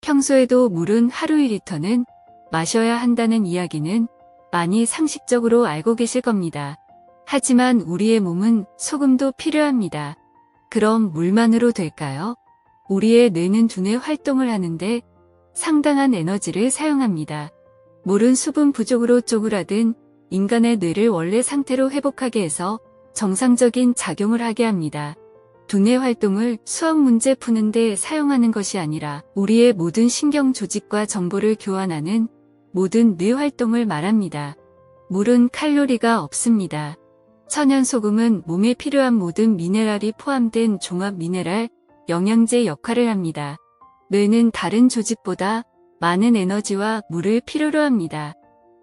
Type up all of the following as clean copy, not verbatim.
평소에도 물은 하루 1리터는 마셔야 한다는 이야기는 많이 상식적으로 알고 계실 겁니다. 하지만 우리의 몸은 소금도 필요합니다. 그럼 물만으로 될까요? 우리의 뇌는 두뇌 활동을 하는데 상당한 에너지를 사용합니다. 물은 수분 부족으로 쪼그라든 인간의 뇌를 원래 상태로 회복하게 해서 정상적인 작용을 하게 합니다. 두뇌 활동을 수학 문제 푸는데 사용하는 것이 아니라 우리의 모든 신경 조직과 정보를 교환하는 모든 뇌 활동을 말합니다. 물은 칼로리가 없습니다. 천연 소금은 몸에 필요한 모든 미네랄이 포함된 종합 미네랄, 영양제 역할을 합니다. 뇌는 다른 조직보다 많은 에너지와 물을 필요로 합니다.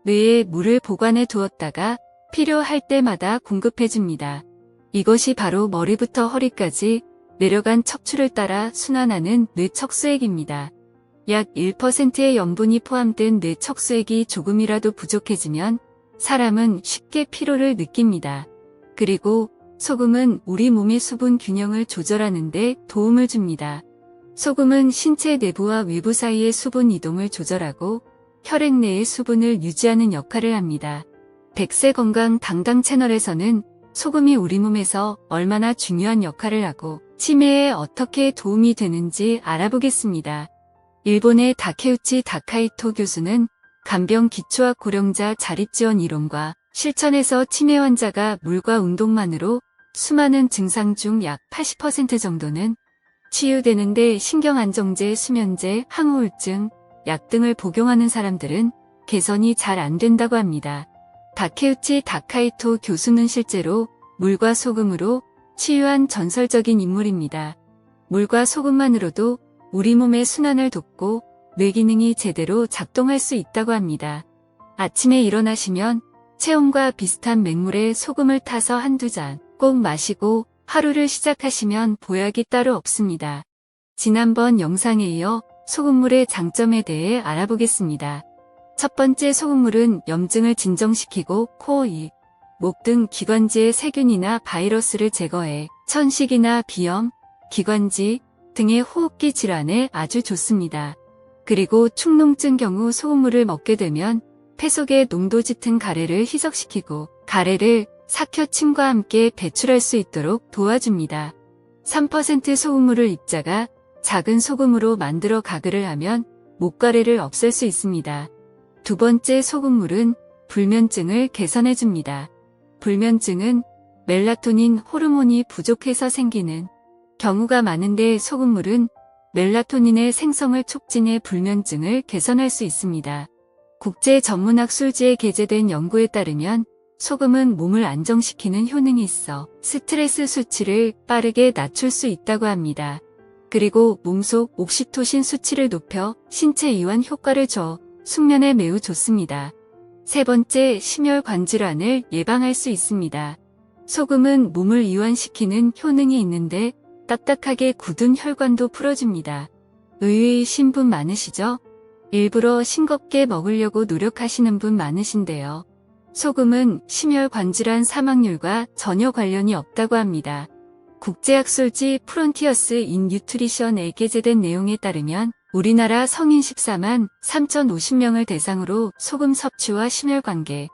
뇌에 물을 보관해 두었다가 필요할 때마다 공급해줍니다. 이것이 바로 머리부터 허리까지 내려간 척추를 따라 순환하는 뇌척수액입니다. 약 1%의 염분이 포함된 뇌척수액이 조금이라도 부족해지면 사람은 쉽게 피로를 느낍니다. 그리고 소금은 우리 몸의 수분 균형을 조절하는 데 도움을 줍니다. 소금은 신체 내부와 외부 사이의 수분 이동을 조절하고 혈액 내의 수분을 유지하는 역할을 합니다. 백세건강 당당 채널에서는 소금이 우리 몸에서 얼마나 중요한 역할을 하고 치매에 어떻게 도움이 되는지 알아보겠습니다. 일본의 다케우치 다카이토 교수는 간병 기초학 고령자 자립지원 이론과 실천에서 치매 환자가 물과 운동만으로 수많은 증상 중 약 80% 정도는 치유되는데 신경안정제, 수면제, 항우울증, 약 등을 복용하는 사람들은 개선이 잘 안 된다고 합니다. 다케우치 다카이토 교수는 실제로 물과 소금으로 치유한 전설적인 인물입니다. 물과 소금만으로도 우리 몸의 순환을 돕고 뇌 기능이 제대로 작동할 수 있다고 합니다. 아침에 일어나시면 체온과 비슷한 맹물에 소금을 타서 한두 잔 꼭 마시고 하루를 시작하시면 보약이 따로 없습니다. 지난번 영상에 이어 소금물의 장점에 대해 알아보겠습니다. 첫 번째, 소금물은 염증을 진정시키고 코, 입, 목 등 기관지의 세균이나 바이러스를 제거해 천식이나 비염, 기관지 등의 호흡기 질환에 아주 좋습니다. 그리고 축농증 경우 소금물을 먹게 되면 폐 속의 농도 짙은 가래를 희석시키고 가래를 삭혀침과 함께 배출할 수 있도록 도와줍니다. 3% 소금물을 입자가 작은 소금으로 만들어 가글을 하면 목가래를 없앨 수 있습니다. 두 번째, 소금물은 불면증을 개선해줍니다. 불면증은 멜라토닌 호르몬이 부족해서 생기는 경우가 많은데 소금물은 멜라토닌의 생성을 촉진해 불면증을 개선할 수 있습니다. 국제 전문학 술지에 게재된 연구에 따르면 소금은 몸을 안정시키는 효능이 있어 스트레스 수치를 빠르게 낮출 수 있다고 합니다. 그리고 몸속 옥시토신 수치를 높여 신체 이완 효과를 줘 숙면에 매우 좋습니다. 세 번째, 심혈관 질환을 예방할 수 있습니다. 소금은 몸을 이완시키는 효능이 있는데 딱딱하게 굳은 혈관도 풀어줍니다. 의외이신 분 많으시죠? 일부러 싱겁게 먹으려고 노력하시는 분 많으신데요. 소금은 심혈관 질환 사망률과 전혀 관련이 없다고 합니다. 국제학술지 프론티어스 인 뉴트리션에 게재된 내용에 따르면 우리나라 성인 14만 3,050명을 대상으로 소금 섭취와 심혈관계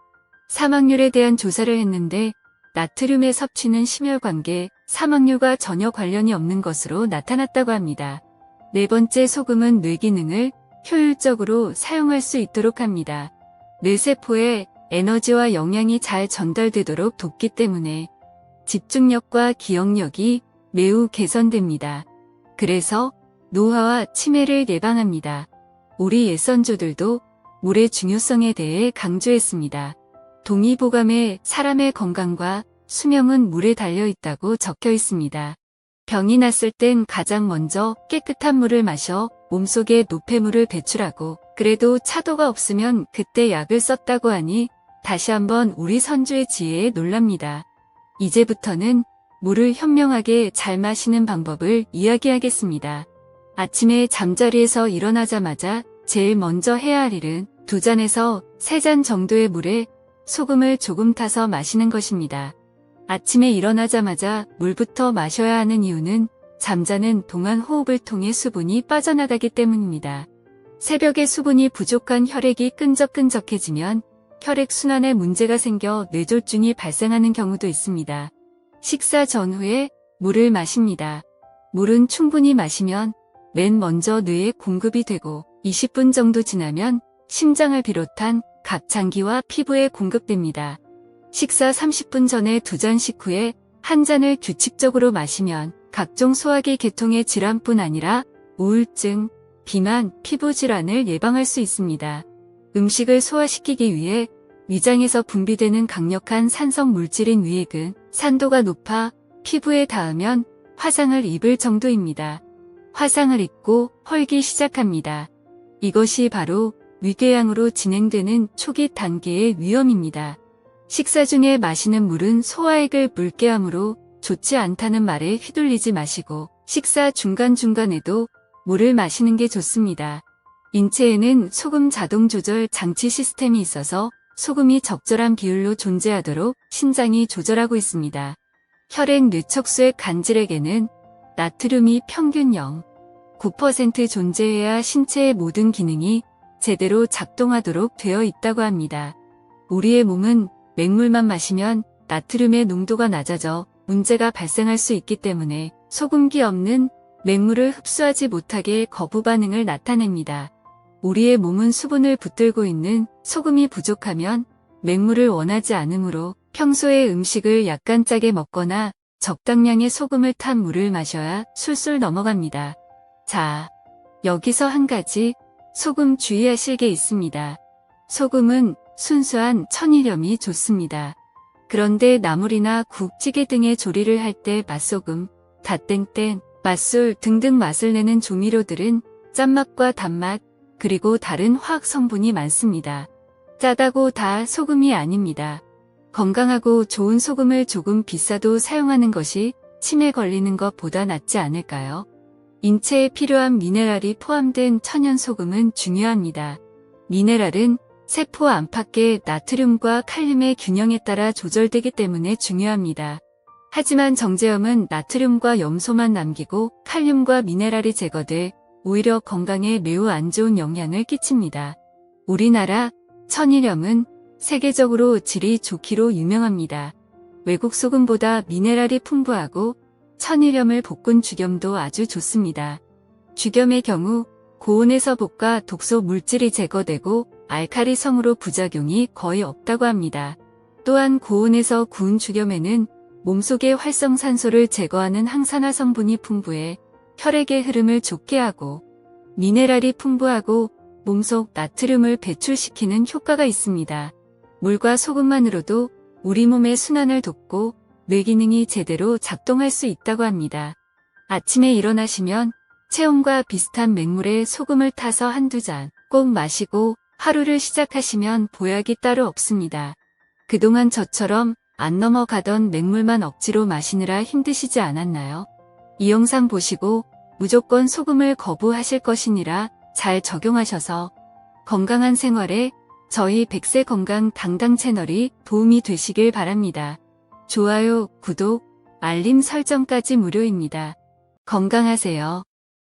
사망률에 대한 조사를 했는데 나트륨의 섭취는 심혈관계 사망률과 전혀 관련이 없는 것으로 나타났다고 합니다. 네 번째, 소금은 뇌 기능을 효율적으로 사용할 수 있도록 합니다. 뇌세포에 에너지와 영양이 잘 전달되도록 돕기 때문에 집중력과 기억력이 매우 개선됩니다. 그래서 노화와 치매를 예방합니다. 우리 옛선조들도 물의 중요성에 대해 강조했습니다. 동의보감에 사람의 건강과 수명은 물에 달려 있다고 적혀 있습니다. 병이 났을 땐 가장 먼저 깨끗한 물을 마셔 몸속에 노폐물을 배출하고 그래도 차도가 없으면 그때 약을 썼다고 하니 다시 한번 우리 선조의 지혜에 놀랍니다. 이제부터는 물을 현명하게 잘 마시는 방법을 이야기하겠습니다. 아침에 잠자리에서 일어나자마자 제일 먼저 해야 할 일은 2잔에서 3잔 정도의 물에 소금을 조금 타서 마시는 것입니다. 아침에 일어나자마자 물부터 마셔야 하는 이유는 잠자는 동안 호흡을 통해 수분이 빠져나가기 때문입니다. 새벽에 수분이 부족한 혈액이 끈적끈적해지면 혈액순환에 문제가 생겨 뇌졸중이 발생하는 경우도 있습니다. 식사 전후에 물을 마십니다. 물은 충분히 마시면 맨 먼저 뇌에 공급이 되고 20분 정도 지나면 심장을 비롯한 각 장기와 피부에 공급됩니다. 식사 30분 전에 2잔씩 후에 1잔을 규칙적으로 마시면 각종 소화기 계통의 질환뿐 아니라 우울증, 비만, 피부 질환을 예방할 수 있습니다. 음식을 소화시키기 위해 위장에서 분비되는 강력한 산성 물질인 위액은 산도가 높아 피부에 닿으면 화상을 입을 정도입니다. 화상을 입고 헐기 시작합니다. 이것이 바로 위궤양으로 진행되는 초기 단계의 위험입니다. 식사 중에 마시는 물은 소화액을 묽게 하므로 좋지 않다는 말에 휘둘리지 마시고 식사 중간중간에도 물을 마시는 게 좋습니다. 인체에는 소금 자동 조절 장치 시스템이 있어서 소금이 적절한 비율로 존재하도록 신장이 조절하고 있습니다. 혈액 뇌척수의 간질에게는 나트륨이 평균 0.9% 존재해야 신체의 모든 기능이 제대로 작동하도록 되어 있다고 합니다. 우리의 몸은 맹물만 마시면 나트륨의 농도가 낮아져 문제가 발생할 수 있기 때문에 소금기 없는 맹물을 흡수하지 못하게 거부 반응을 나타냅니다. 우리의 몸은 수분을 붙들고 있는 소금이 부족하면 맹물을 원하지 않으므로 평소에 음식을 약간 짜게 먹거나 적당량의 소금을 탄 물을 마셔야 술술 넘어갑니다. 자, 여기서 한 가지 소금 주의하실 게 있습니다. 소금은 순수한 천일염이 좋습니다. 그런데 나물이나 국, 찌개 등의 조리를 할 때 맛소금, 닷땡땡, 맛술 등등 맛을 내는 조미료들은 짠맛과 단맛, 그리고 다른 화학 성분이 많습니다. 짜다고 다 소금이 아닙니다. 건강하고 좋은 소금을 조금 비싸도 사용하는 것이 치매 걸리는 것보다 낫지 않을까요? 인체에 필요한 미네랄이 포함된 천연 소금은 중요합니다. 미네랄은 세포 안팎의 나트륨과 칼륨의 균형에 따라 조절되기 때문에 중요합니다. 하지만 정제염은 나트륨과 염소만 남기고 칼륨과 미네랄이 제거돼 오히려 건강에 매우 안 좋은 영향을 끼칩니다. 우리나라 천일염은 세계적으로 질이 좋기로 유명합니다. 외국 소금보다 미네랄이 풍부하고 천일염을 볶은 죽염도 아주 좋습니다. 죽염의 경우 고온에서 볶아 독소 물질이 제거되고 알칼리성으로 부작용이 거의 없다고 합니다. 또한 고온에서 구운 죽염에는 몸속의 활성산소를 제거하는 항산화 성분이 풍부해 혈액의 흐름을 좋게 하고 미네랄이 풍부하고 몸속 나트륨을 배출시키는 효과가 있습니다. 물과 소금만으로도 우리 몸의 순환을 돕고 뇌 기능이 제대로 작동할 수 있다고 합니다. 아침에 일어나시면 체온과 비슷한 맹물에 소금을 타서 한두 잔 꼭 마시고 하루를 시작하시면 보약이 따로 없습니다. 그동안 저처럼 안 넘어가던 맹물만 억지로 마시느라 힘드시지 않았나요? 이 영상 보시고 무조건 소금을 거부하실 것이니라 잘 적용하셔서 건강한 생활에 저희 백세 건강 당당 채널이 도움이 되시길 바랍니다. 좋아요, 구독, 알림 설정까지 무료입니다. 건강하세요.